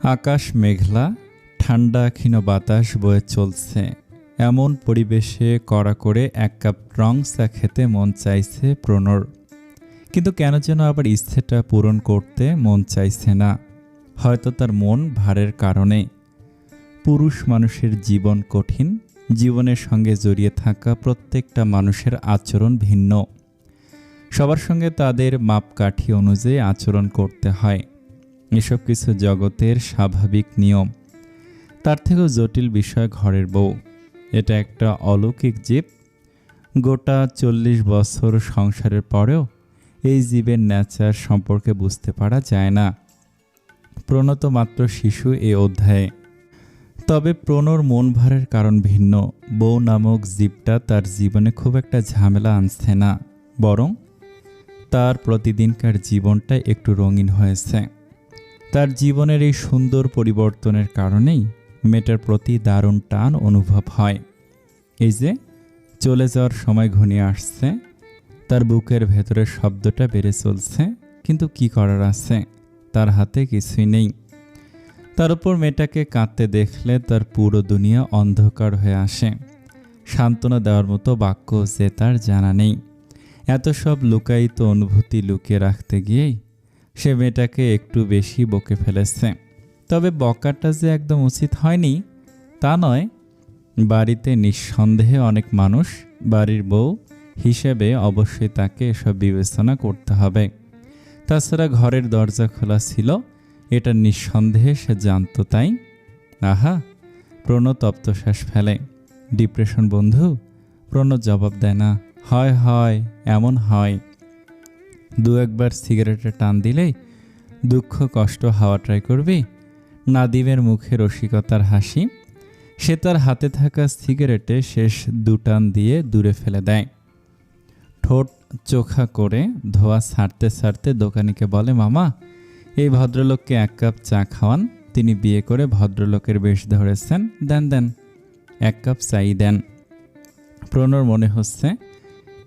আকাশ মেঘলা, ঠান্ডা ক্ষীণ বাতাস বয়ে চলছে। এমন পরিবেশে কড়া করে এক কাপ রং চা খেতে মন চাইছে প্রণর। কিন্তু কেন যেন আবার ইচ্ছেটা পূরণ করতে মন চাইছে না। হয়তো তার মন ভারের কারণে। পুরুষ মানুষের জীবন কঠিন। জীবনের সঙ্গে জড়িয়ে থাকা প্রত্যেকটা মানুষের আচরণ ভিন্ন। সবার সঙ্গে তাদের মাপকাঠি অনুযায়ী আচরণ করতে হয়। এসব কিছু জগতের স্বাভাবিক নিয়ম। তার থেকেও জটিল বিষয় ঘরের বউ। এটা একটা অলৌকিক জীব। গোটা 40 বছর সংসারের পরেও এই জীবের ন্যাচার সম্পর্কে বুঝতে পারা যায় না। প্রণত মাত্র শিশু এই অধ্যায়ে। তবে প্রণর মন ভারের কারণ ভিন্ন। বউ নামক জীবটা তার জীবনে খুব একটা ঝামেলা আনছে না, বরং তার প্রতিদিনকার জীবনটা একটু রঙিন হয়েছে। তার জীবনের এই সুন্দর পরিবর্তনের কারণেই মেয়েটার প্রতি দারুণ টান অনুভব হয়। এই যে চলে যাওয়ার সময় ঘনিয়ে আসছে, তার বুকের ভেতরের শব্দটা বেড়ে চলছে, কিন্তু কি করার আছে, তার হাতে কিছুই নেই। তার উপর মেয়েটাকে কাঁদতে দেখলে তার পুরো দুনিয়া অন্ধকার হয়ে আসে। সান্ত্বনা দেওয়ার মতো বাক্য যে তার জানা নেই। এত সব লুকায়িত অনুভূতি লুকিয়ে রাখতে গিয়েই সে মেয়েটাকে একটু বেশি বকে ফেলেছে। তবে বকাটা যে একদম উচিত হয়নি তা নয়। বাড়িতে নিঃসন্দেহে অনেক মানুষ, বাড়ির বউ হিসেবে অবশ্যই তাকে এসব বিবেচনা করতে হবে। তাছাড়া ঘরের দরজা খোলা ছিল, এটা নিঃসন্দেহে সে জানত। তাই আহা, প্রণব তপ্তশ্বাস ফেলে। ডিপ্রেশন বন্ধু? প্রণব জবাব দেয় না। হয় হয়, এমন হয়। দু একবার সিগারেটে টান দিলেই দুঃখ কষ্ট হাওয়া ট্রাই করবি। নাদিমের মুখে রসিকতার হাসি। সে তার হাতে থাকা সিগারেটে শেষ 2 টান দিয়ে দূরে ফেলে দেয়। ঠোঁট চোখা করে ধোয়া ছাড়তে ছাড়তে দোকানিকে বলে, মামা, এই ভদ্রলোককে 1 কাপ চা খাওয়ান। তিনি বিয়ে করে ভদ্রলোকের বেশ ধরেছেন। দেন দেন, 1 কাপ চাই দেন। প্রণর মনে হচ্ছে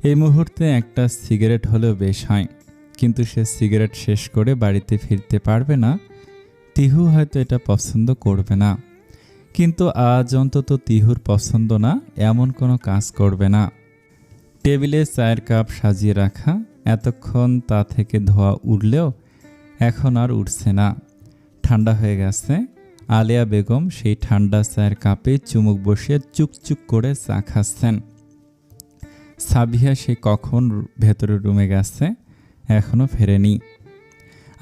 এই মুহূর্তে একটা সিগারেট হলেও বেশ হয়, কিন্তু সে সিগারেট শেষ করে বাড়িতে ফিরতে পারবে না। তিহু হয়তো এটা পছন্দ করবে না, কিন্তু আজ অন্তত তিহুর পছন্দ না এমন কোনো কাজ করবে না। টেবিলে চায়ের কাপ সাজিয়ে রাখা, এতক্ষণ তা থেকে ধোয়া উঠলেও এখন আর উঠছে না, ঠান্ডা হয়ে গেছে। আলেয়া বেগম সেই ঠান্ডা চায়ের কাপে চুমুক বসিয়ে চুকচুক করে চা খাচ্ছেন। সাবিহা সে কখন ভেতরের রুমে গেছে, এখনও ফেরেনি।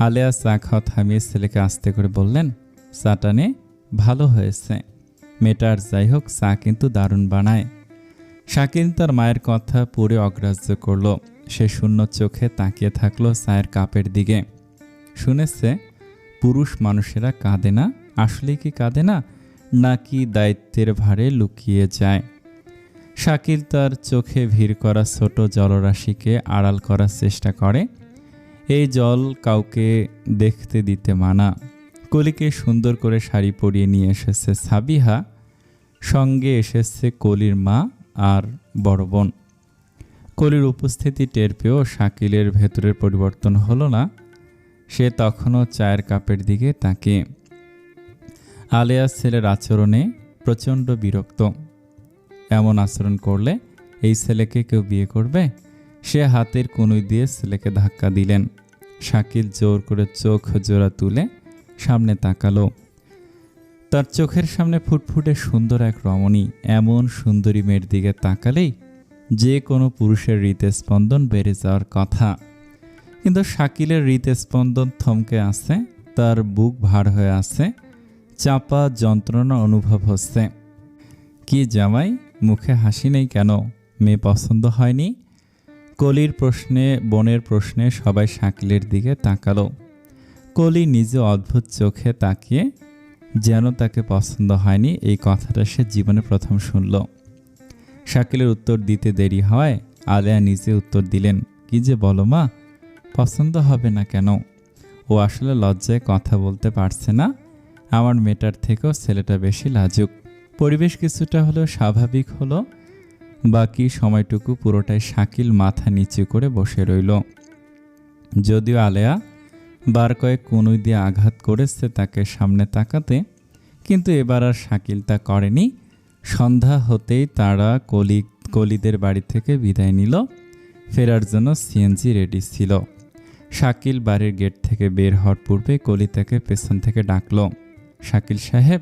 আলেয়া চা খাওয়া থামিয়ে ছেলেকে আস্তে করে বললেন, চাটা নে, ভালো হয়েছে। মেয়েটার যাই হোক, চা কিন্তু দারুণ বানায়। শাকিল তার মায়ের কথা পুরো অগ্রাহ্য করল। সে শূন্য চোখে তাকিয়ে থাকলো চায়ের কাপের দিকে। শুনেছে পুরুষ মানুষেরা কাঁদে না। আসলে কি কাঁদে না, নাকি দায়িত্বের ভারে লুকিয়ে যায়? শাকিল তার চোখে ভিড় করা ছোট জলরাশিকে আড়াল করার চেষ্টা করে। এই জল কাউকে দেখতে দিতে মানা। কলিকে সুন্দর করে শাড়ি পরিয়ে নিয়ে এসেছে সাবিহা। সঙ্গে এসেছে কলির মা আর বড় বোন। কলির উপস্থিতি টের পেয়েও শাকিলের ভেতরের পরিবর্তন হলো না। সে তখনও চায়ের কাপের দিকে তাকিয়ে। আলেয়ার ছেলের আচরণে প্রচণ্ড বিরক্ত। এমন আচরণ করলে এই ছেলেকে কেউ বিয়ে করবে? সে হাতের কনুই দিয়ে ছেলেকে ধাক্কা দিলেন। শাকিল জোর করে চোখ জোড়া তুলে সামনে তাকালো। তার চোখের সামনে ফুটফুটে সুন্দর এক রমণী। এমন সুন্দরী মেয়ের দিকে তাকালেই যে কোনো পুরুষের হৃদস্পন্দন বেড়ে যাওয়ার কথা। কিন্তু শাকিলের হৃদস্পন্দন থমকে আছে, তার বুক ভার হয়ে আছে, চাপা যন্ত্রণা অনুভব হচ্ছে। কি জামাই, মুখে হাসি নেই কেন? মেয়ে পছন্দ হয়নি? কলির প্রশ্নে, বোনের প্রশ্নে সবাই শাকিলের দিকে তাকালো। কলি নিজে অদ্ভুত চোখে তাকিয়ে যেন তাকে পছন্দ হয়নি এই কথাটা সে জীবনে প্রথম শুনল। শাকিলের উত্তর দিতে দেরি হওয়ায় আলেয়া নিজে উত্তর দিলেন, কি যে বলো মা, পছন্দ হবে না কেন? ও আসলে লজ্জায় কথা বলতে পারছে না। আমার মেয়েটার থেকেও ছেলেটা বেশি লাজুক। পরিবেশ কিছুটা হলেও স্বাভাবিক হলো। বাকি সময়টুকু পুরোটাই শাকিল মাথা নিচু করে বসে রইল। যদিও আলেয়া বার কয়েক কনুই দিয়ে আঘাত করেছে তাকে সামনে তাকাতে, কিন্তু এবার আর শাকিল তা করেনি। সন্ধ্যা হতেই তারা কলিদের বাড়ি থেকে বিদায় নিল। ফেরার জন্য সিএনজি রেডি ছিল। শাকিল বাড়ির গেট থেকে বের হওয়ার পূর্বে কলি তাকে পেছন থেকে ডাকল, শাকিল সাহেব।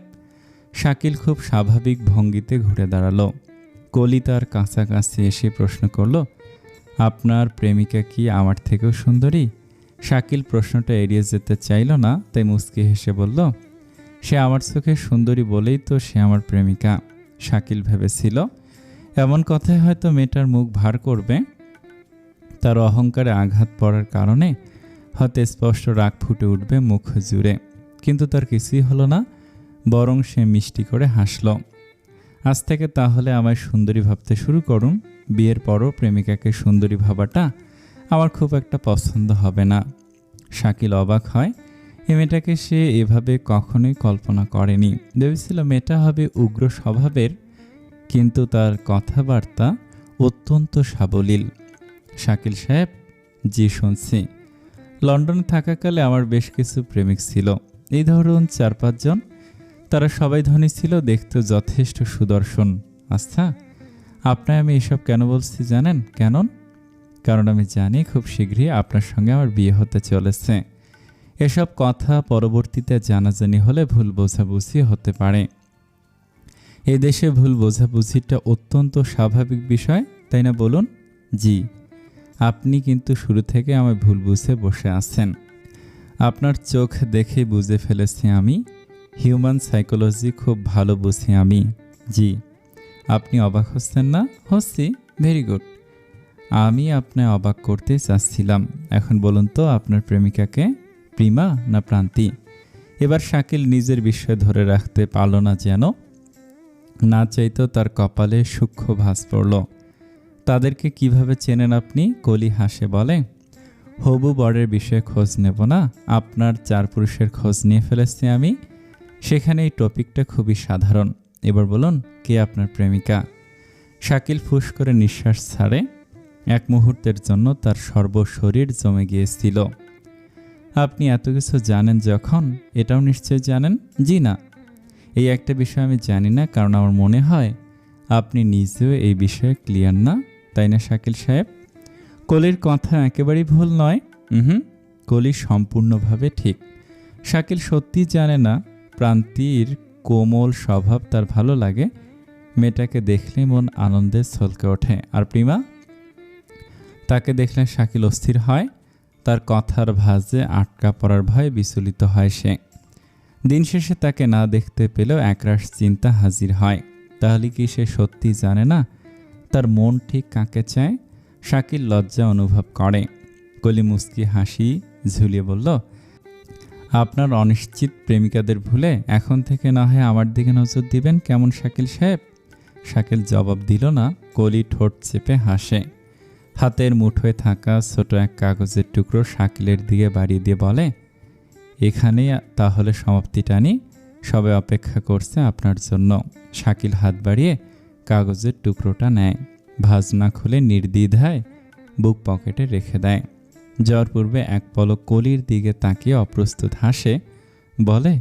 শাকিল খুব স্বাভাবিক ভঙ্গিতে ঘুরে দাঁড়ালো। কলি তার কাছাকাছি এসে প্রশ্ন করল, আপনার প্রেমিকা কি আমার থেকেও সুন্দরী? শাকিল প্রশ্নটা এড়িয়ে যেতে চাইল না, তাই মুচকি হেসে বলল, সে আমার চোখে সুন্দরী বলেই তো সে আমার প্রেমিকা। শাকিল ভেবেছিল এমন কথায় হয়তো মেয়েটার মুখ ভার করবে, তার অহংকারে আঘাত পড়ার কারণে হয়তো স্পষ্ট রাগ ফুটে উঠবে মুখ জুড়ে, কিন্তু তার কিছুই হলো না, বরং সে মিষ্টি করে হাসল। আজ থেকে তাহলে আমায় সুন্দরী ভাবতে শুরু করুন। বিয়ের পরও প্রেমিকাকে সুন্দরী ভাবাটা আমার খুব একটা পছন্দ হবে না। শাকিল অবাক হয়, এ মেয়েটাকে সে এভাবে কখনোই কল্পনা করেনি। ভেবেছিল মেয়েটা হবে উগ্র স্বভাবের, কিন্তু তার কথাবার্তা অত্যন্ত সাবলীল। শাকিল সাহেব, জি শুনছি। লন্ডনে থাকাকালে আমার বেশ কিছু প্রেমিক ছিল, এই ধরুন 4-5 জন। তারা সবাই ধনী ছিল, দেখতে যথেষ্ট সুদর্শন। আচ্ছা, আপনার আমি এসব কেন বলছি জানেন? কেন? কারণ আমি জানি খুব শীঘ্রই আপনার সঙ্গে আমার বিয়ে হতে চলেছে। এসব কথা পরবর্তীতে জানাজানি হলে ভুল বোঝাবুঝি হতে পারে। এই দেশে ভুল বোঝাবুঝিটা অত্যন্ত স্বাভাবিক বিষয়, তাই না বলুন? জি। আপনি কিন্তু শুরু থেকে আমায় ভুল বুঝে বসে আছেন। আপনার চোখ দেখেই বুঝে ফেলেছি আমি। হিউম্যান সাইকোলজি খুব ভালো বুঝি আমি। জি। আপনি অবাক হচ্ছেন না? হচ্ছি। Very good. আমি আপনায় অবাক করতে চাচ্ছিলাম। এখন বলুন তো, আপনার প্রেমিকাকে প্রিমা না প্রান্তি? এবার শাকিল নিজের বিষয় ধরে রাখতে পারল না, যেন না চাইতেও তার কপালে সূক্ষ্ম ভাঁজ পড়ল। তাদেরকে কিভাবে চেনেন আপনি? কলি হাসে বলে, হবু বরের বিষয়ে খোঁজ নেব না, আপনার 4 পুরুষের খোঁজ নিয়ে ফেলেছি আমি। সেখানে এই টপিকটা খুবই সাধারণ। এবার বলুন, কে আপনার প্রেমিকা? শাকিল ফুস করে নিঃশ্বাস ছাড়ে। এক মুহূর্তের জন্য তার সর্বশরীর জমে গিয়েছিল। আপনি এত কিছু জানেন যখন, এটাও নিশ্চয় জানেন? জি না, এই একটা বিষয় আমি জানি না, কারণ আমার মনে হয় আপনি নিজেও এই বিষয়ে ক্লিয়ার না, তাই না শাকিল সাহেব? কলির কথা একেবারেই ভুল নয়। কলি সম্পূর্ণভাবে ঠিক। শাকিল সত্যি জানে না প্রান্তির কোমল স্বভাব তার ভালো লাগে। মেয়েটাকে দেখলে মন আনন্দে ছলকে ওঠে। আর প্রিমা, তাকে দেখলে শাকিল অস্থির হয়। তার কথার ভাঁজে আটকা পড়ার ভয়ে বিচলিত হয় সে। দিন শেষে তাকে না দেখতে পেলেও একরাশ চিন্তা হাজির হয়। তাহলে কি সে সত্যি জানে না তার মন ঠিক কাকে চায়? শাকিল লজ্জা অনুভব করে। কলি মুচকি হাসি ঝুলিয়ে বলল, আপনার অনিশ্চিত প্রেমিকাদের ভুলে এখন থেকে না হয় আমার দিকে নজর দিবেন, কেমন শাকিল সাহেব? শাকিল জবাব দিল না। কলি ঠোঁট চেপে হাসে। হাতের মুঠোয় থাকা ছোট এক কাগজের টুকরো শাকিলের দিকে বাড়িয়ে দিয়ে বলে, এখানেই তাহলে সমাপ্তি টানি, সবাই অপেক্ষা করছে আপনার জন্য। শাকিল হাত বাড়িয়ে কাগজের টুকরোটা নেয়, ভাঁজ না খুলে নির্দ্বিধায় বুক পকেটে রেখে দেয়। যাওয়ার পূর্বে এক পলক কলির দিকে তাকিয়ে অপ্রস্তুত হাসে, বলে,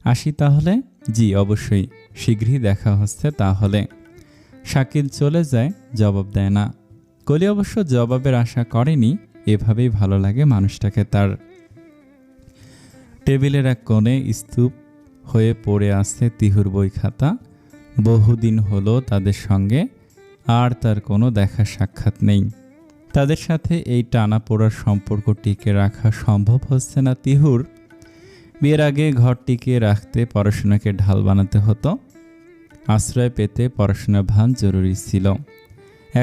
আসি তাহলে? জি অবশ্যই, শীঘ্রই দেখা হচ্ছে তাহলে। শাকিল চলে যায়, জবাব দেয় না। কলি অবশ্য জবাবের আশা করেনি। এভাবেই ভালো লাগে মানুষটাকে তার। টেবিলের এক কোণে স্তূপ হয়ে পড়ে আছে তিহুর বই খাতা। বহুদিন হলো তাদের সঙ্গে আর তার কোনো দেখা সাক্ষাৎ নেই। তাদের সাথে এই টানাপোড়ার সম্পর্ক টিকে রাখা সম্ভব হচ্ছে না তিহুর। বিয়ের আগে ঘর টিকিয়ে রাখতে পড়াশোনাকে ঢাল বানাতে হতো। আশ্রয় পেতে পড়াশোনার ভান জরুরি ছিল।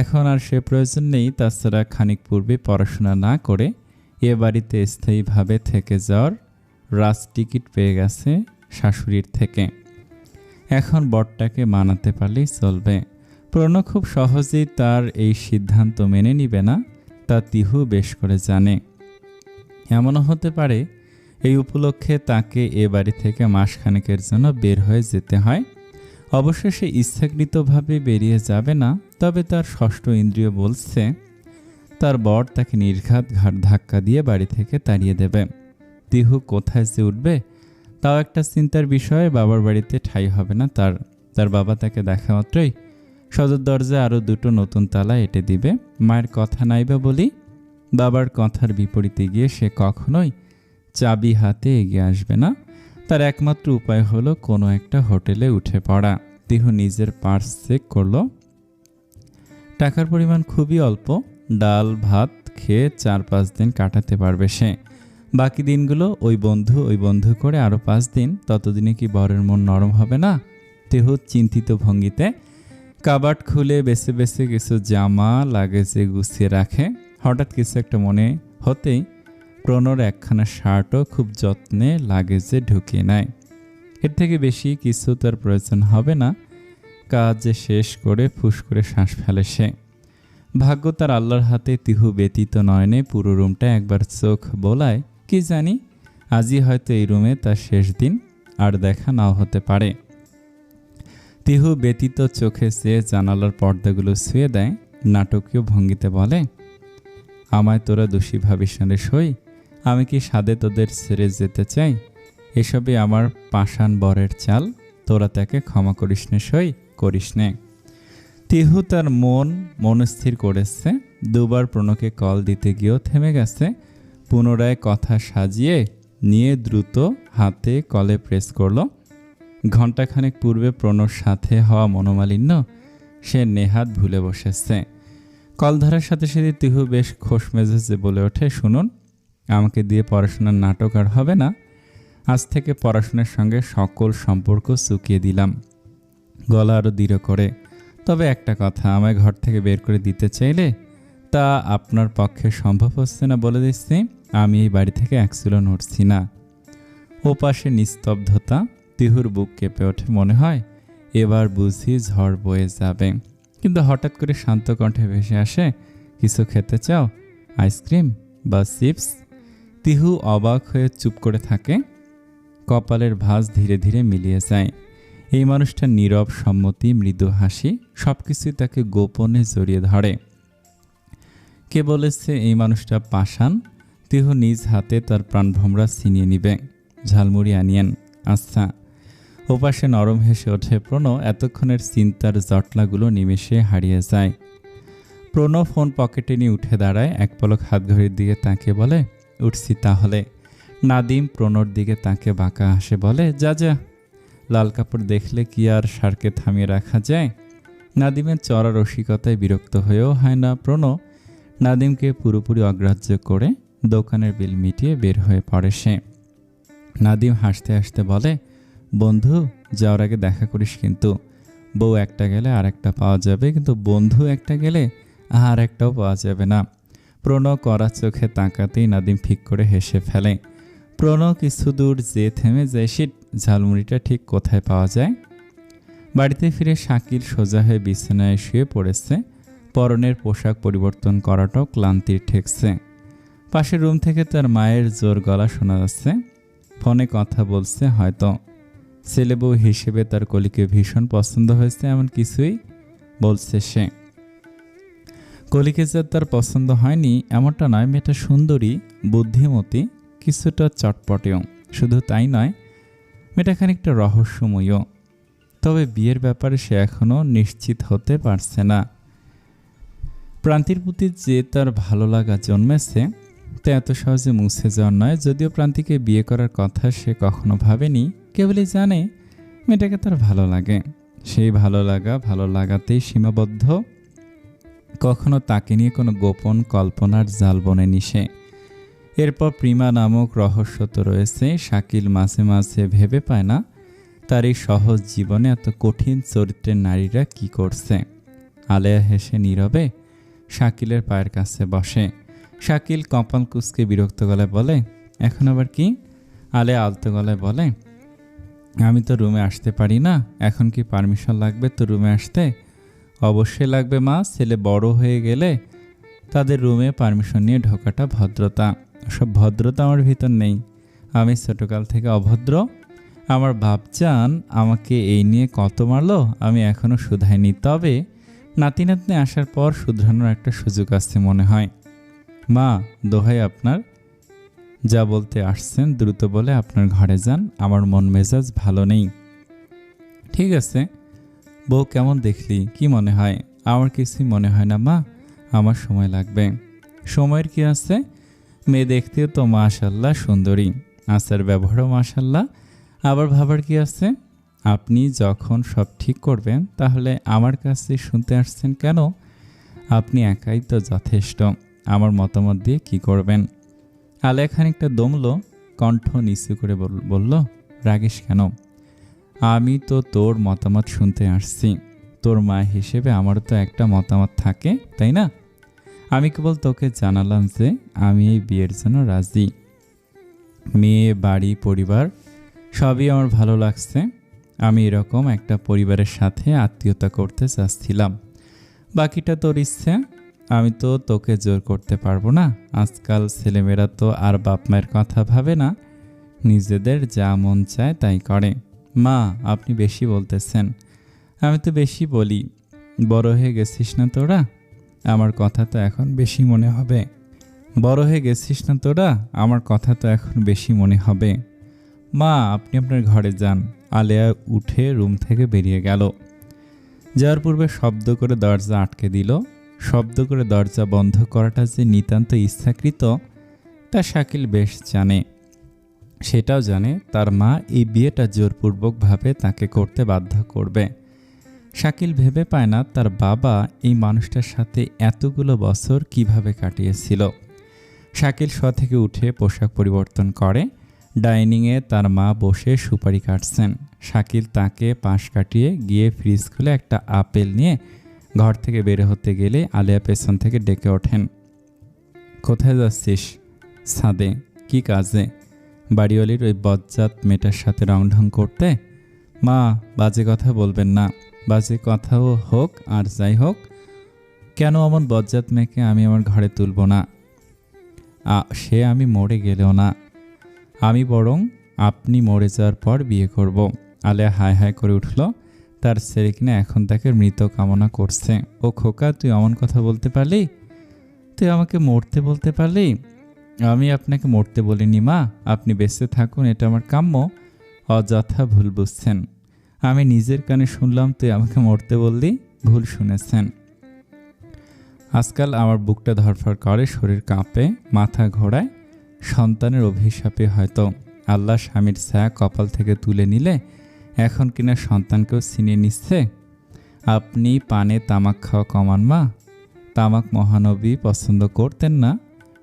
এখন আর সে প্রয়োজন নেই। তাছাড়া খানিক পূর্বে পড়াশোনা না করে এ বাড়িতে স্থায়ীভাবে থেকে যাওয়ার রাজ টিকিট পেয়ে গেছে শাশুড়ির থেকে। এখন বরটাকে মানাতে পারলেই চলবে। প্রণব খুব সহজেই তার এই সিদ্ধান্ত মেনে নিবে না, তা তিহু বেশ করে জানে। এমনও হতে পারে এই উপলক্ষে তাকে এ বাড়ি থেকে মাসখানেকের জন্য বের হয়ে যেতে হয়। অবশ্য সে ইচ্ছাকৃতভাবে বেরিয়ে যাবে না, তবে তার ষষ্ঠ ইন্দ্রিয় বলছে তার বর তাকে নির্ঘাত ঘাট ধাক্কা দিয়ে বাড়ি থেকে তাড়িয়ে দেবে। তিহু কোথায় যে উঠবে তাও একটা চিন্তার বিষয়। বাবার বাড়িতে ঠাঁই হবে না তার। তার বাবা তাকে দেখা মাত্রই সদর দরজায় আরও 2টো নতুন তালা এঁটে দিবে। মায়ের কথা নাইবা বলি বাবার কথার বিপরীতে গিয়ে সে কখনোই চাবি হাতে এগিয়ে আসবে না। তার একমাত্র উপায় হলো কোনো একটা হোটেলে উঠে পড়া। তিহু নিজের পার্স চেক করলো। টাকার পরিমাণ খুবই অল্প। ডাল ভাত খেয়ে 4-5 দিন কাটাতে পারবে সে। বাকি দিনগুলো ওই বন্ধু করে আরও 5 দিন। ততদিনে কি বরের মন নরম হবে না? তিহু চিন্তিত ভঙ্গিতে কাবার্ড খুলে বেছে বেছে কিছু জামা লাগেজে গুছিয়ে রাখে। হঠাৎ কিছু একটা মনে হতেই প্রণর একখানা শার্টও খুব যত্নে লাগেজে ঢুকিয়ে নেয়। এর থেকে বেশি কিছু তার প্রয়োজন হবে না। কাজ শেষ করে ফুস করে শ্বাস ফেলে সে। ভাগ্য তার আল্লাহর হাতে। তিহু ব্যতীত নয়নে পুরো রুমটা একবার চোখ বোলায়। কি জানি আজই হয়তো এই রুমে তার শেষ দিন, আর দেখা নাও হতে পারে। তিহু ব্যতীত চোখে চেয়ে জানালার পর্দাগুলো ছুঁয়ে দেয়। নাটকীয় ভঙ্গিতে বলে, আমায় তোরা দোষী ভাবিস না রে সই। আমি কি সাদে তোদের ছেড়ে যেতে চাই? এসবই আমার পাষাণ বরের চাল। তোরা তাকে ক্ষমা করিস নে সই, করিস নে। তিহু তার মনস্থির করেছে। 2বার প্রণকে কল দিতে গিয়েও থেমে গেছে। পুনরায় কথা সাজিয়ে নিয়ে দ্রুত হাতে কলে প্রেস করল। ঘণ্টাখানেক পূর্বে প্রণর সাথে হওয়া মনোমালিন্য সে নেহাত ভুলে বসেছে। কল ধরার সাথে সাথে তিহু বেশ খোশ মেজাজে বলে ওঠে, শুনুন, আমাকে দিয়ে পড়াশোনার নাটক আর হবে না। আজ থেকে পড়াশোনার সঙ্গে সকল সম্পর্ক চুকিয়ে দিলাম। গলা আরও দৃঢ় করে, তবে একটা কথা, আমায় ঘর থেকে বের করে দিতে চাইলে তা আপনার পক্ষে সম্ভব হচ্ছে না বলে দিচ্ছি। আমি এই বাড়ি থেকে এক চুলো নড়ছি না। ওপাশে নিস্তব্ধতা। তিহুর বুক কেঁপে ওঠে। মনে হয় এবার বুঝি ঝড় বয়ে যাবে। কিন্তু হঠাৎ করে শান্ত কণ্ঠে ভেসে আসে, কিছু খেতে চাও? আইসক্রিম বা চিপস? তিহু অবাক হয়ে চুপ করে থাকে। কপালের ভাঁজ ধীরে ধীরে মিলিয়ে যায়। এই মানুষটার নীরব সম্মতি, মৃদু হাসি, সবকিছুই তাকে গোপনে জড়িয়ে ধরে। কে বলেছে এই মানুষটা পাষাণ? তিহু নিজ হাতে তার প্রাণভোমরা ছিনিয়ে নিবে। ঝালমুড়ি আনিয়েন। আচ্ছা। ওপাশে নরম হেসে ওঠে প্রণব। এতক্ষণের চিন্তার জটলাগুলো নিমেষে হারিয়ে যায়। প্রণব ফোন পকেটে নিয়ে উঠে দাঁড়ায়। এক পলক হাত ঘড়ির দিকে তাকিয়ে বলে, উঠছি তাহলে। নাদিম প্রণর দিকে তাকে বাঁকা হাসে বলে, যা যা। লাল কাপড় দেখলে কি আর সারকে থামিয়ে রাখা যায়? নাদিমের চড়া রসিকতায় বিরক্ত হয়েও হয় না প্রণব। নাদিমকে পুরোপুরি অগ্রাহ্য করে দোকানের বিল মিটিয়ে বের হয়ে পড়ে সে। নাদিম হাসতে হাসতে বলে, বন্ধু, যাওয়ার আগে দেখা করিস কিন্তু। বউ একটা গেলে আর একটা পাওয়া যাবে, কিন্তু বন্ধু একটা গেলে আর একটাও পাওয়া যাবে না। প্রণব কড়া চোখে তাকাতেই নাদিম ফিক করে হেসে ফেলে। প্রণব কিছু দূর যে থেমে যায়, শীত ঝালমুড়িটা ঠিক কোথায় পাওয়া যায়? বাড়িতে ফিরে শাকিল সোজা হয়ে বিছানায় শুয়ে পড়েছে। পরনের পোশাক পরিবর্তন করাটাও ক্লান্তির ঠেকছে। পাশের রুম থেকে তার মায়ের জোর গলা শোনা যাচ্ছে। ফোনে কথা বলছে হয়তো। ছেলে বউ হিসেবে তার কলিকে ভীষণ পছন্দ হয়েছে এমন কিছুই বলছে সে। কলিকে যে তার পছন্দ হয়নি এমনটা নয়। মেয়েটা সুন্দরী, বুদ্ধিমতী, কিছুটা চটপটেও। শুধু তাই নয়, মেয়েটা খানিকটা রহস্যময়ও। তবে বিয়ের ব্যাপারে সে এখনও নিশ্চিত হতে পারছে না। প্রান্তির প্রতি যে তার ভালো লাগা জন্মেছে তা এত সহজে মুছে যাওয়ার নয়। যদিও প্রান্তিকে বিয়ে করার কথা সে কখনো ভাবেনি, কেবলই জানে মেয়েটাকে তার ভালো লাগে। সেই ভালো লাগাতেই সীমাবদ্ধ। কখনো তাকে নিয়ে কোনো গোপন কল্পনার জাল বনেনি সে। এরপর প্রিমা নামক রহস্য তো রয়েছে। শাকিল মাঝে মাঝে ভেবে পায় না তার এই সহজ জীবনে এত কঠিন চরিত্রের নারীরা কি করছে। আলেয়া হেসে নীরবে শাকিলের পায়ের কাছে বসে। শাকিল কপাল কুঁচকে বিরক্ত গলায় বলে, এখন আবার কি? আলেয়া আলতো গলায় বলে, আমি তো রুমে আসতে পারি না। এখন কি পারমিশন লাগবে তো রুমে আসতে? অবশ্যই লাগবে মা। ছেলে বড় হয়ে গেলে তাদের রুমে পারমিশন নিয়ে ঢোকাটা ভদ্রতা। সব ভদ্রতা আমার ভিতর নেই। আমি ছোটকাল থেকে অভদ্র। আমার বাপজান আমাকে এই নিয়ে কত মারলো, আমি এখনও শুধাইনি। তবে নাতি নাতনি আসার পর শুধরানোর একটা সুযোগ আসছে মনে হয়। মা, দোহাই আপনার, যা বলতে আসছেন দ্রুত বলে আপনার ঘরে যান, আমার মন মেজাজ ভালো নেই। ঠিক আছে, বউ কেমন দেখলি, কি মনে হয়? আমার কিছুই মনে হয় না মা, আমার সময় লাগবে। সময়ের কি আছে? মেয়ে দেখতেও তো মাশাল্লাহ সুন্দরী, আচার ব্যবহারও মাশাল্লাহ, আবার ভাবার কি আছে? আপনি যখন সব ঠিক করবেন তাহলে আমার কাছে শুনতে আসছেন কেন? আপনি একাই তো যথেষ্ট, আমার মতামত দিয়ে কি করবেন? আলেয়া খানিকটা দমলো, কণ্ঠ নিচু করে বলল, রাগিস কেন? আমি তো তোর মতামত শুনতে আসছি। তোর মা হিসেবে আমারও তো একটা মতামত থাকে, তাই না? আমি কেবল তোকে জানালাম যে আমি এই বিয়ের জন্য রাজি। মেয়ে, বাড়ি, পরিবার সবই আমার ভালো লাগছে। আমি এরকম একটা পরিবারের সাথে আত্মীয়তা করতে চাচ্ছিলাম। বাকিটা তোর ইচ্ছে, আমি তো তোকে জোর করতে পারবো না। আজকাল ছেলেমেয়েরা তো আর বাপ মায়ের কথা ভাবে না, নিজেদের যা মন চায় তাই করে। মা, আপনি বেশি বলতেছেন। আমি তো বেশি বলি। বড় হয়ে গেছিস না তোরা? আমার কথা তো এখন বেশি মনে হবে। বড় হয়ে গেছিস না তোরা? আমার কথা তো এখন বেশি মনে হবে। মা, আপনি আপনার ঘরে যান। আলেয়া উঠে রুম থেকে বেরিয়ে গেল। যাওয়ার পূর্বে শব্দ করে দরজা আটকে দিল। শব্দ করে দরজা বন্ধ করাটা যে নিতান্ত ইচ্ছাকৃত তা শাকিল বেশ জানে। সেটাও জানে তার মা এই বিয়েটা জোরপূর্বকভাবে তাকে করতে বাধ্য করবে। শাকিল ভেবে পায় না তার বাবা এই মানুষটার সাথে এতগুলো বছর কিভাবে কাটিয়েছিল। শাকিল শোয়া থেকে উঠে পোশাক পরিবর্তন করে। ডাইনিংয়ে তার মা বসে সুপারি কাটছেন। শাকিল তাকে পাশ কাটিয়ে গিয়ে ফ্রিজ খুলে একটা আপেল নিয়ে ঘর থেকে বের হতে গেলে আলেয়া পেছন থেকে ডেকে ওঠেন। কোথায় যাচ্ছিস? ছাদে। কি কাজে? বাড়িওয়ালির ওই বজ্জাত মেয়েটার সাথে রংঢং করতে। মা, বাজে কথা বলবেন না। বাজে কথাও হোক আর যাই হোক, কেন অমন বজ্জাত মেয়েকে আমি আমার ঘরে তুলব না? সে আমি মরে গেলেও না। আমি বরং আপনি মরে যাওয়ার পর বিয়ে করব। আলেয়া হায় হায় করে উঠল। তার ছেলে কিনা এখন তাকে মৃত কামনা করছে। ও খোকা, তুই অমন কথা বলতে পারলি? তুই আমাকে মরতে বলতে পারলি? আমি আপনাকে মরতে বলিনি মা, আপনি বেঁচে থাকুন, এটা আমার কাম্য। অযথা ভুল বুঝছেন। আমি নিজের কানে শুনলাম তুই আমাকে মরতে বললি। ভুল শুনেছেন। আজকাল আমার বুকটা ধরফর করে, শরীর কাঁপে, মাথা ঘোরায়। সন্তানের অভিশাপে হয়তো আল্লাহ স্বামীর ছায়া কপাল থেকে তুলে নিলে এখন কিনা সন্তানকেও ছিনিয়ে নিচ্ছে। আপনি পানে তামাক খাওয়া কমান মা। তামাক মহানবী পছন্দ করতেন না,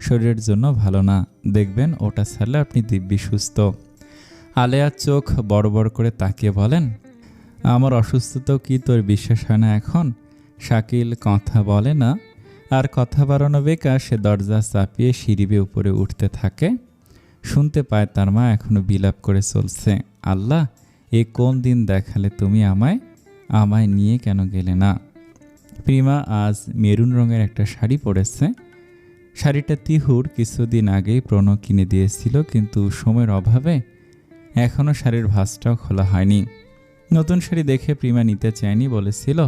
শরীরের জন্য ভালো না। দেখবেন ওটা ছাড়লে আপনি দিব্যি সুস্থ। আলেয়ার চোখ বড় বড় করে তাকিয়ে বলেন, আমার অসুস্থতাও কি তোর বিশ্বাস হয় না এখন? শাকিল কথা বলে না, আর কথা বাড়ানো বেকার। সে দরজা চাপিয়ে সিঁড়ি বেয়ে উপরে উঠতে থাকে। শুনতে পায় তার মা এখনো বিলাপ করে চলছে, আল্লাহ, এ কোন দিন দেখালে তুমি আমায় নিয়ে কেন গেলে না? প্রিমা আজ মেরুন রঙের একটা শাড়ি পরেছে। শাড়িটা তিহুর কিছুদিন আগেই প্রণব কিনে দিয়েছিল, কিন্তু সময়ের অভাবে এখনও শাড়ির ভাঁজটাও খোলা হয়নি। নতুন শাড়ি দেখে প্রিমা নিতে চায়নি, বলেছিল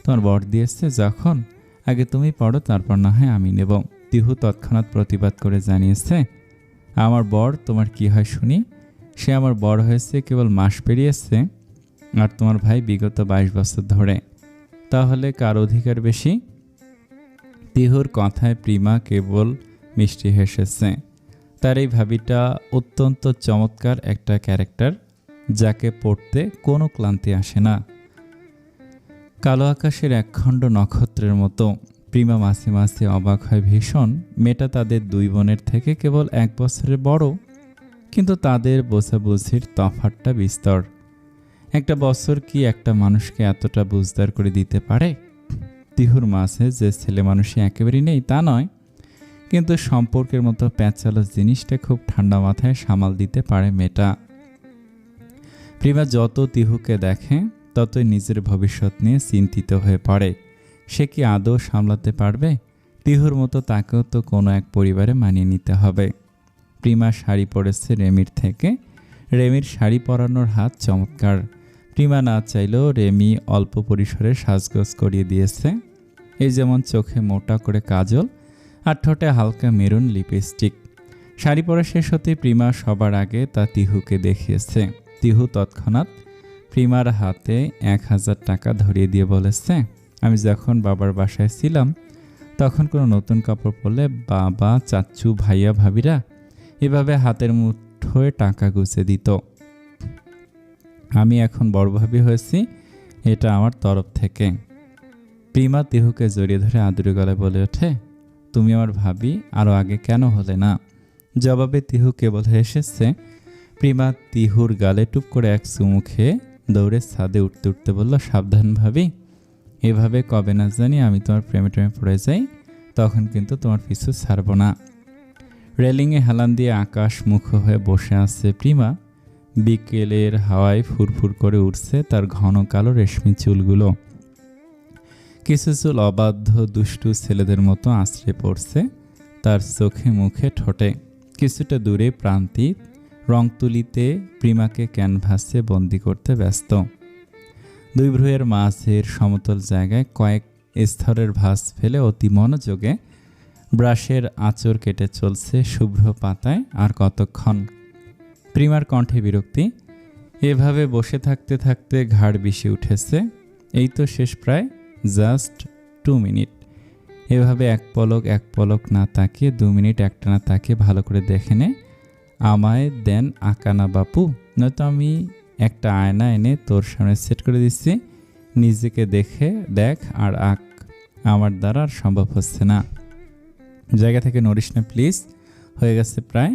তোমার বর দিয়েছে যখন, আগে তুমি পড়ো, তারপর না হয় আমি নেব। তিহু তৎক্ষণাৎ প্রতিবাদ করে জানিয়েছে, আমার বর তোমার কি হয় শুনি? সে আমার বর হয়েছে কেবল মাস পেরিয়েছে, আর তোমার ভাই বিগত 22 বছর ধরে। তাহলে কার অধিকার বেশি? তিহুর কথায় প্রিমা কেবল মিষ্টি হেসেছে। তার এই ভাবিটা অত্যন্ত চমৎকার একটা ক্যারেক্টার, যাকে পড়তে কোনো ক্লান্তি আসে না। কালো আকাশের একখণ্ড নক্ষত্রের মতো। প্রিমা মাসে মাসে অবাক হয় ভীষণ। মেয়েটা তাদের দুই বোনের থেকে কেবল 1 বছরের বড়, কিন্তু তাদের বোঝাবুঝির তফাৎটা বিস্তর। একটা বছর কি একটা মানুষকে এতটা বুঝদার করে দিতে পারে? তিহুর মাঝে যে ছেলে মানুষই একেবারেই নেই তা নয়, কিন্তু সম্পর্কের মতো প্যাঁচালো জিনিসটা খুব ঠান্ডা মাথায় সামাল দিতে পারে মেয়েটা। প্রিমা যত তিহুকে দেখে ততই নিজের ভবিষ্যৎ নিয়ে চিন্তিত হয়ে পড়ে। সে কি আদৌ সামলাতে পারবে? তিহুর মতো তাকেও তো কোনো এক পরিবারে মানিয়ে নিতে হবে। প্রিমা শাড়ি পরেছে রেমির থেকে। রেমির শাড়ি পরানোর হাত চমৎকার। প্রিমা না চাইলেও রেমি অল্প পরিসরে সাজগোজ করিয়ে দিয়েছে। এই যেমন চোখে মোটা করে কাজল আর ঠোঁটে হালকা মেরুন লিপস্টিক। শাড়ি পরা শেষ হতে প্রিমা সবার আগে তা তিহুকে দেখিয়েছে। তিহু তৎক্ষণাৎ প্রিমার হাতে 1000 টাকা ধরিয়ে দিয়ে বলেছে, আমি যখন বাবার বাসায় ছিলাম তখন কোনো নতুন কাপড় পরলে বাবা, চাচ্চু, ভাইয়া, ভাবিরা এভাবে হাতের মুঠোয় টাকা গুঁজে দিত। আমি এখন বড় ভাবি হয়েছি, এটা আমার তরফ থেকে। প্রিমা তিহুকে জড়িয়ে ধরে আদুরে গলায় বলে ওঠে, তুমি আমার ভাবি, আরও আগে কেন হলে না? জবাবে তিহু কেবল হেসেছে। প্রিমা তিহুর গালে টুপ করে এক চুমু খেয়ে দৌড়ে ছাদে উঠতে উঠতে বলল, সাবধান ভাবি, এভাবে কবে না জানি আমি তোমার প্রেমে টেমে পড়ে যাই, তখন কিন্তু তোমার পিছু ছাড়ব না। রেলিংয়ে হেলান দিয়ে আকাশ মুখ হয়ে বসে আছে প্রিমা। বিকেলের হাওয়ায় ফুরফুর করে উঠছে তার ঘন কালো রেশমি চুলগুলো। কিছু চুল অবাধ্য দুষ্টু ছেলেদের মতো আশ্রে পড়ছে তার চোখে মুখে ঠোঁটে। কিছুটা দূরে প্রান্তি রং তুলিতে প্রিমাকে ক্যানভাসে বন্দি করতে ব্যস্ত। দুই ভ্রুয়ের মাঝের সমতল জায়গায় কয়েক স্তরের ভাঁজ ফেলে অতি মনোযোগে ব্রাশের আঁচড় কেটে চলছে শুভ্র পাতায়। আর কতক্ষণ? প্রিমার কণ্ঠে বিরক্তি। এভাবে বসে থাকতে থাকতে ঘাড় বেশি উঠেছে। এই তো শেষ, প্রায় জাস্ট 2 মিনিট। এভাবে এক পলক না তাকিয়ে 2 মিনিট একটানা তাকিয়ে ভালো করে দেখে নে, আমায় দেন আকানা বাপু, নয়তো আমি একটা আয়না এনে তোর সামনে সেট করে দিচ্ছি, নিজেকে দেখে দেখ আর আঁক। আমার দ্বারা আর সম্ভব হচ্ছে না। জায়গা থেকে নড়িস না প্লিজ, হয়ে গেছে প্রায়।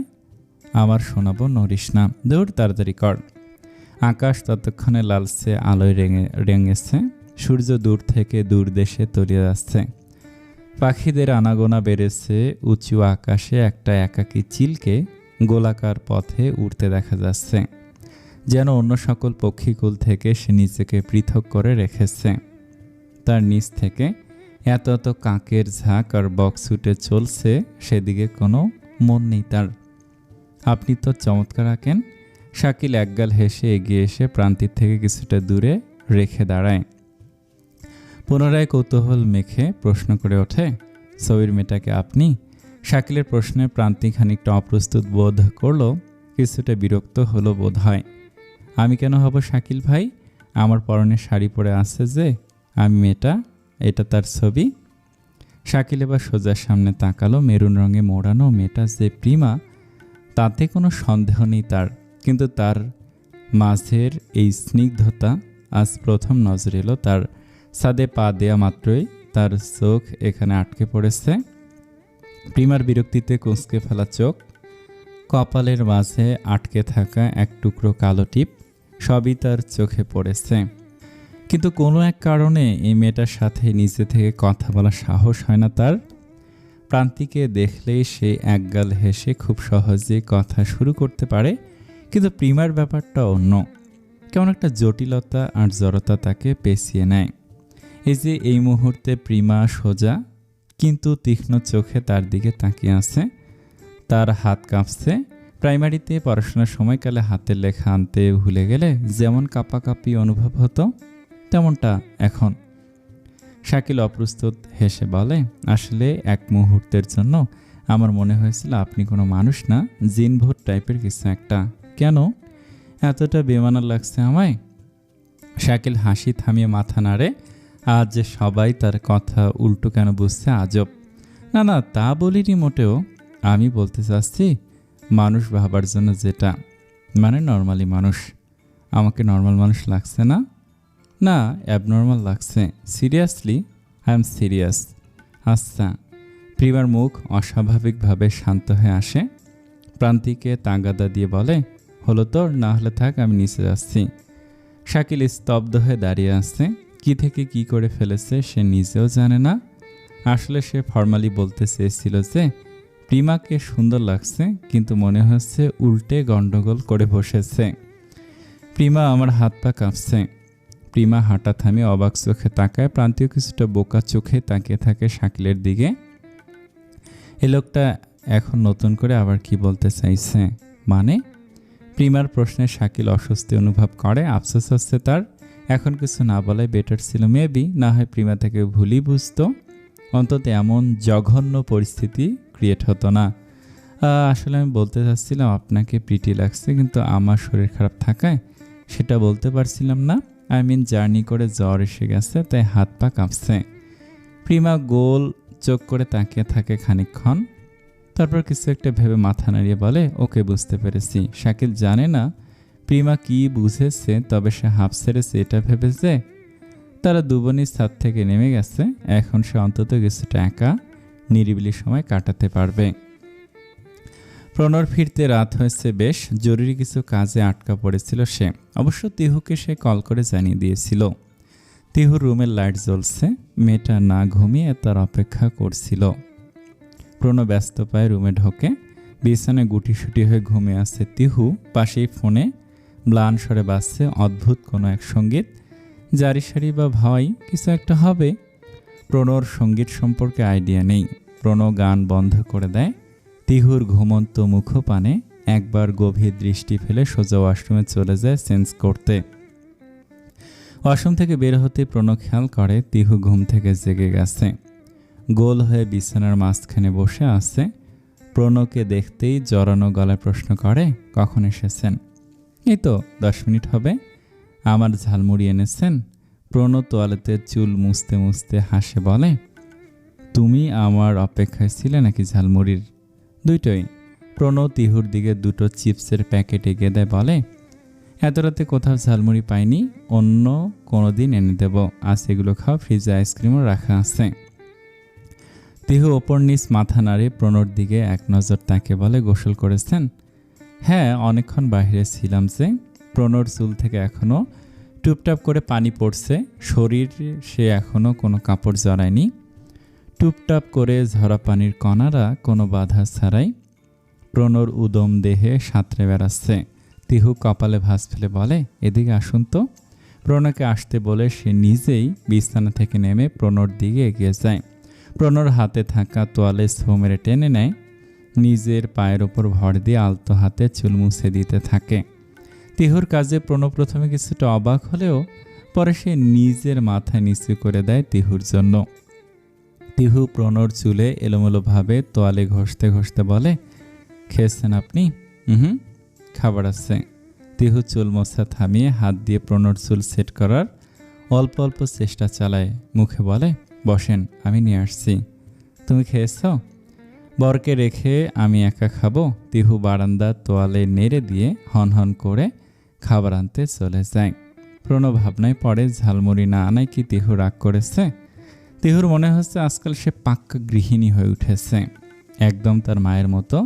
আমার শোনাবো, নড়িস না, দৌড় তাড়াতাড়ি কর। আকাশ ততক্ষণে লালচে আলোয় রেঙেছে। সূর্য দূর থেকে দূর দেশে তলিয়ে যাচ্ছে। পাখিদের আনাগোনা বেড়েছে। উঁচু আকাশে একটা একাকী চিলকে গোলাকার পথে উড়তে দেখা যাচ্ছে, যেন অন্য সকল পক্ষীকুল থেকে সে নিজেকে পৃথক করে রেখেছে। তার নিচ থেকে এত এত কাকের ঝাঁক আর বক্স উঠে চলছে, সেদিকে কোনো মন নেই তার। আপনি তো চমৎকার আঁকেন। শাকিল একগাল হেসে এগিয়ে এসে প্রান্তির থেকে কিছুটা দূরে রেখে দাঁড়ায়। পুনরায় কৌতূহল মেখে প্রশ্ন করে ওঠে, ছবির মেয়েটাকে আপনি? শাকিলের প্রশ্নে প্রান্তি খানিকটা অপ্রস্তুত বোধ করল, কিছুটা বিরক্ত হলো বোধ হয়। আমি কেন হব শাকিল ভাই? আমার পরনে শাড়ি পরে আছে যে, আমি মেয়েটা, এটা তার ছবি। শাকিল এবার সোজা সামনে তাকালো। মেরুন রঙে মোড়ানো মেয়েটা যে প্রিমা, তাতে কোনো সন্দেহ নেই তার। কিন্তু তার মাঝের এই স্নিগ্ধতা আজ প্রথম নজরে এলো তার। ছাদে পা দেয়া মাত্রই তার চোখ এখানে আটকে পড়েছে। প্রিমার বিরক্তিতে কুঁচকে ফেলা চোখ, কপালের মাঝে আটকে থাকা এক টুকরো কালো টিপ, সবই তার চোখে পড়েছে। কিন্তু কোনো এক কারণে এই মেয়েটার সাথে নিজে থেকে কথা বলার সাহস হয় না তার। প্রান্তিকে দেখলেই সে একগাল হেসে খুব সহজে কথা শুরু করতে পারে, কিন্তু প্রিমার ব্যাপারটা অন্য। কেমন একটা জটিলতা আর জড়তা তাকে পেঁচিয়ে নেয়। এই যে এই মুহূর্তে প্রিমা সোজা কিন্তু তীক্ষ্ণ চোখে তার দিকে তাকিয়ে আছে। তার হাত কাঁপছে। প্রাইমারিতে পড়াশোনার সময়কালে হাতের লেখা আনতে ভুলে গেলে যেমন কাঁপাকাঁপি অনুভব হতো, তেমনটা এখন। শাকিল অপ্রস্তুত হেসে বলে, আসলে এক মুহূর্তের জন্য আমার মনে হয়েছিল আপনি কোনো মানুষ না, জিনভূত টাইপের কিছু একটা। কেন এতটা বেমানান লাগছে আমায়? শাকিল হাসি থামিয়ে মাথা নাড়ে। আজ যে সবাই তার কথা উল্টো কেন বুঝছে আজব। না না, তা বলিনি মোটেও। আমি বলতে চাচ্ছি মানুষ ভাবার জন্য যেটা, মানে নর্মালি মানুষ। আমাকে নর্মাল মানুষ লাগছে না? না, অ্যাবনর্মাল লাগছে। Seriously, I am serious. আচ্ছা। প্রিমার মুখ অস্বাভাবিকভাবে শান্ত হয়ে আসে। প্রান্তিকে তাগাদা দিয়ে বলে, হলো তোর? না হলে থাক, আমি নিচে যাচ্ছি। শাকিল স্তব্ধ হয়ে দাঁড়িয়ে আছে। কি থেকে কি করে ফেলেছে সে নিজেও জানে না। আসলে সে ফর্মালি বলতে চেয়েছিল যে প্রিমাকে সুন্দর লাগছে, কিন্তু মনে হচ্ছে উল্টে গন্ডগোল করে বসেছে। প্রিমা, আমার হাত পা কাঁপছে। প্রিমা হাঁটা থামিয়ে অবাক চোখে তাকায়। প্রান্তীয় কিছুটা বোকা চোখে তাকিয়ে থাকে শাকিলের দিকে। এ লোকটা এখন নতুন করে আবার কি বলতে চাইছে? মানে? প্রিমার প্রশ্নে শাকিল অস্বস্তি অনুভব করে। আফসোস হচ্ছে তার, এখন কিছু না বলাই বেটার ছিল। মেবি না হয় প্রিমা থেকে ভুলই বুঝতো, অন্তত এমন জঘন্য পরিস্থিতি ক্রিয়েট হতো না। আসলে আমি বলতে চাচ্ছিলাম আপনাকে প্রিটি লাগছে, কিন্তু আমার শরীর খারাপ থাকায় সেটা বলতে পারছিলাম না। জার্নি করে জ্বর এসে গেছে, তাই হাত পা কাঁপছে। প্রিমা গোল চোখ করে তাকিয়ে থাকে খানিকক্ষণ, তারপর কিছু একটা ভেবে মাথা নাড়িয়ে বলে, ওকে, বুঝতে পেরেছি। শাকিল জানে না প্রিমা কি বুঝেছে, তবে সে হাঁপ ছেড়েছে এটা ভেবেছে তারা দুবনি ছাদ থেকে নেমে গেছে। এখন সে অন্তত কিছুটা একা নিরিবিলি সময় কাটাতে পারবে। প্রণর ফিরতে রাত হয়েছে বেশ, জরুরি কিছু কাজে আটকা পড়েছিল সে। অবশ্য তিহুকে সে কল করে জানিয়ে দিয়েছিল। তিহুর রুমের লাইট জ্বলছে, মেয়েটা না ঘুমিয়ে তার অপেক্ষা করছিল। প্রণব ব্যস্ত পায়ে রুমে ঢোকে, বিছানায় গুটিসুটি হয়ে ঘুমিয়ে আছে তিহু। পাশেই ফোনে ম্লান স্বরে বাজছে অদ্ভুত কোনো এক সঙ্গীত। জারি সারি বা ভাই কিছু একটা হবে। প্রণর সঙ্গীত সম্পর্কে আইডিয়া নেই। প্রণব গান বন্ধ করে দেয়। তিহুর ঘুমন্ত মুখপানে একবার গভীর দৃষ্টি ফেলে সোজা ওয়াশরুমে চলে যায় চেঞ্জ করতে। ওয়াশরুম থেকে বের হতে প্রণব খেয়াল করে তিহু ঘুম থেকে জেগে গেছে, গোল হয়ে বিছানার মাঝখানে বসে আছে। প্রণবকে দেখতেই জড়ানো গলায় প্রশ্ন করে, কখন এসেছেন? এই তো 10 মিনিট হবে। আমার ঝালমুড়ি এনেছেন? প্রণব তোয়ালেতে চুল মুছতে মুছতে হাসে বলে, তুমি আমার অপেক্ষায় ছিলে নাকি ঝালমুড়ির? দুইটোই। প্রণব তিহুর দিকে দুটো চিপসের প্যাকেট এগিয়ে দেয়, বলে, এত রাতে কোথাও ঝালমুড়ি পাইনি, অন্য কোনো দিন এনে দেব। আজ এগুলো খাও, ফ্রিজে আইসক্রিমও রাখা আছে। তিহু ওপর নিচ মাথা নাড়ে প্রণর দিকে এক নজর তাকে বলে, গোসল করেছেন? হ্যাঁ, অনেকক্ষণ বাইরে ছিলাম যে। প্রণর চুল থেকে এখনও টুপটাপ করে পানি পড়ছে, শরীর সে এখনও কোনো কাপড় জড়ায়নি। টুপটাপ করে ঝরা পানির কণারা কোনো বাধা ছাড়াই প্রণর উদম দেহে সাঁতরে বেড়াচ্ছে। তিহু কপালে ভাঁজ ফেলে বলে, এদিকে আসুন তো। প্রণয়কে আসতে বলে সে নিজেই বিছানা থেকে নেমে প্রণর দিকে এগিয়ে যায়। প্রণর হাতে থাকা তোয়ালে ছো মেরে টেনে নেয়, নিজের পায়ের ওপর ভর দিয়ে আলতো হাতে চুল মুছে দিতে থাকে। তিহুর কাজে প্রণব প্রথমে কিছুটা অবাক হলেও পরে সে নিজের মাথা নিচু করে দেয় তিহুর জন্য। তিহু প্রণর চুলে এলোমেলোভাবে তোয়ালে ঘষতে ঘষতে বলে, খেয়েছেন আপনি? হুম, খাবার আছে। তিহু চুল মোছা থামিয়ে হাত দিয়ে প্রণর চুল সেট করার অল্প অল্প চেষ্টা চালায়, মুখে বলে, বসেন, আমি নিয়ে আসছি। তুমি খেয়েছ? বরকে রেখে আমি একা খাবো? তিহু বারান্দার তোয়ালে নেড়ে দিয়ে হনহন করে খাবার আনতে চলে যায়। প্রণব ভাবনায় পড়ে, ঝালমুড়ি না আনায় কি তিহু রাগ করেছে? তিহুর মনে হচ্ছে আজকাল সে পাক্কা গৃহিণী হয়ে উঠেছে, একদম তার মায়ের মতো।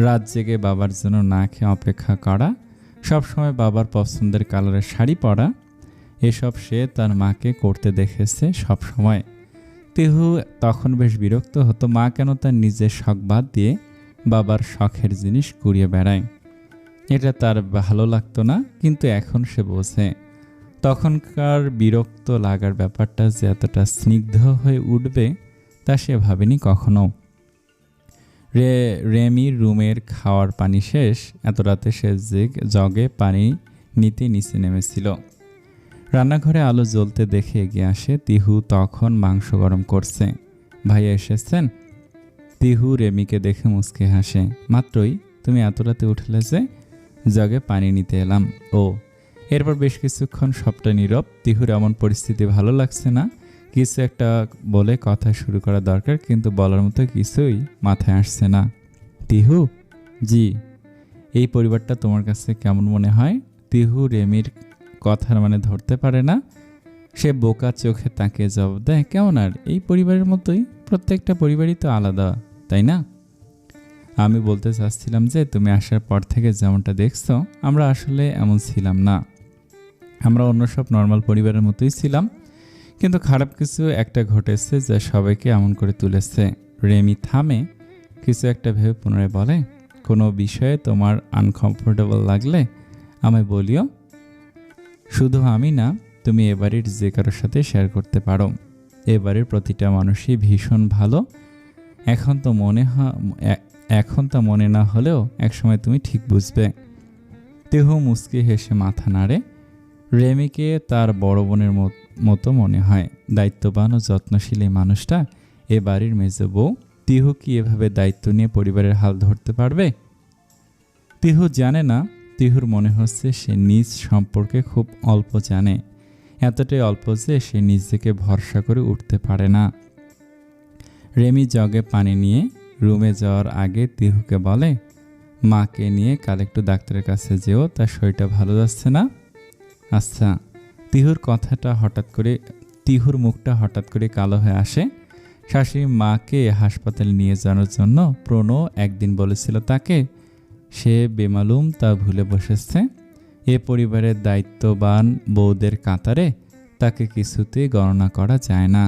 রাত জেগে বাবার জন্য না খেয়ে অপেক্ষা করা, সবসময় বাবার পছন্দের কালারের শাড়ি পরা, এসব সে তার মাকে করতে দেখেছে সব সময়। তিহু তখন বেশ বিরক্ত হতো, মা কেন তার নিজের শখ বাদ দিয়ে বাবার শখের জিনিস কুড়িয়ে বেড়ায়। এটা তার ভালো লাগতো না, কিন্তু এখন সে বোঝে তখনকার বিরক্ত লাগার ব্যাপারটা যে এতটা স্নিগ্ধ হয়ে উঠবে তা সে ভাবেনি কখনো। রেমির রুমের খাওয়ার পানি শেষ। এত রাতে সে জগে পানি নিতে নিচে নেমেছিল। রান্নাঘরে আলো জ্বলতে দেখে এগিয়ে আসে তিহু, তখন মাংস গরম করছে। ভাইয়া এসেছেন? তিহু রেমিকে দেখে মুচকে হাসে, মাত্রই তুমি এত রাতে উঠলে যে? জগে পানি নিতে এলাম। ও। এরপর বেশ কিছুক্ষণ সবটা নীরব। তিহুর এমন পরিস্থিতি ভালো লাগছে না, কিছু একটা বলে কথা শুরু করা দরকার, কিন্তু বলার মতো কিছুই মাথায় আসছে না। তিহু, জি। এই পরিবারটা তোমার কাছে কেমন মনে হয়? তিহু রেমির কথার মানে ধরতে পারে না। সে বোকা চোখে তাকে জবাব দেয়, কেমন আর, এই পরিবারের মতোই। প্রত্যেকটা পরিবারই তো আলাদা, তাই না? আমি বলতে চাচ্ছিলাম যে তুমি আসার পর থেকে যেমনটা দেখছো, আমরা আসলে এমন ছিলাম না। আমরা অন্য সব নর্মাল পরিবারের মতোই ছিলাম, কিন্তু খারাপ কিছু একটা ঘটেছে যা সবাইকে এমন করে তুলেছে। রেমি থামে, কিছু একটা ভেবে পুনরায় বলে, কোনো বিষয়ে তোমার আনকমফোর্টেবল লাগলে আমায় বলিও। শুধু আমি না, তুমি এবাড়ির যে কারোর সাথে শেয়ার করতে পারো। এবাড়ির প্রতিটা মানুষই ভীষণ ভালো। এখন তা মনে না হলেও একসময় তুমি ঠিক বুঝবে। তিহু মুচকি হেসে মাথা নাড়ে। রেমিকে তার বড় বোনের মতো মনে হয়। দায়িত্ববান ও যত্নশীল এই মানুষটা এ বাড়ির মেজ বউ। তিহু কি এভাবে দায়িত্ব নিয়ে পরিবারের হাল ধরতে পারবে? তিহু জানে না। তিহুর মনে হচ্ছে সে নিজ সম্পর্কে খুব অল্প জানে, এতটাই অল্প যে সে নিজেকে ভরসা করে উঠতে পারে না। রেমি জগে পানি নিয়ে রুমে যাওয়ার আগে তিহুকে বলে, মাকে নিয়ে কাল একটু ডাক্তারের কাছে যেও, তার শরীরটা ভালো যাচ্ছে না। আচ্ছা। তিহুর মুখটা হঠাৎ করে কালো হয়ে আসে। শাশুড়ি মাকে হাসপাতালে নিয়ে যাওয়ার জন্য প্রণব একদিন বলেছিল তাকে, সে বেমালুম তা ভুলে বসেছে। এ পরিবারের দায়িত্ববান বউদের কাতারে তাকে কিছুতেই গণনা করা যায় না।